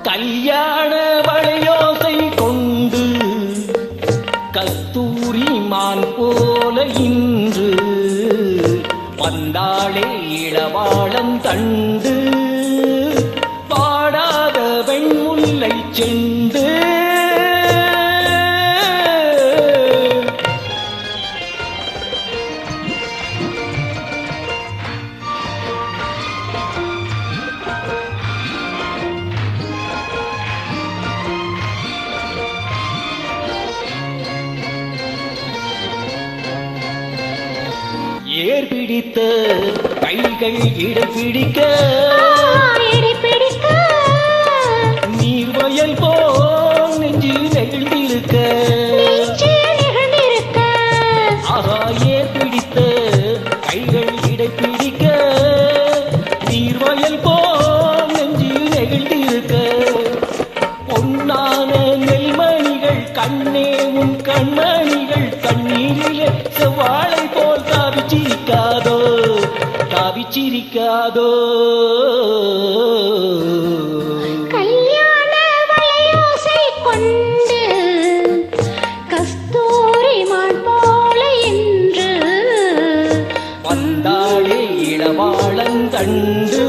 கல்யாண வளையோசை கொண்டு கஸ்தூரி மான் போல இன்று வந்தாளே இளவாளம் தண்டு பாடாத வெண்முல்லை செண்டு ஏர் பிடித்த கைகள் இடை பிடிக்க நீர்வயல் போல் நெஞ்சு நெகிழ்ந்திருக்க ஆகா ஏர் பிடித்த கைகள் இடை பிடிக்க நீர்வயல் போல் நெஞ்சு நெகிழ்ந்திருக்க பொன்னான நெல்மணிகள் கண்ணே உன் கண்மணிகள் கண்ணீரிலே செவ்வாழை போல் காவிச்சிரிக்காதோ காவிச்சிரிக்காதோ கல்யாண வளையோசை கொண்டு கஸ்தூரி மான் போல என்று வந்தாளே இளவாளம் தண்டு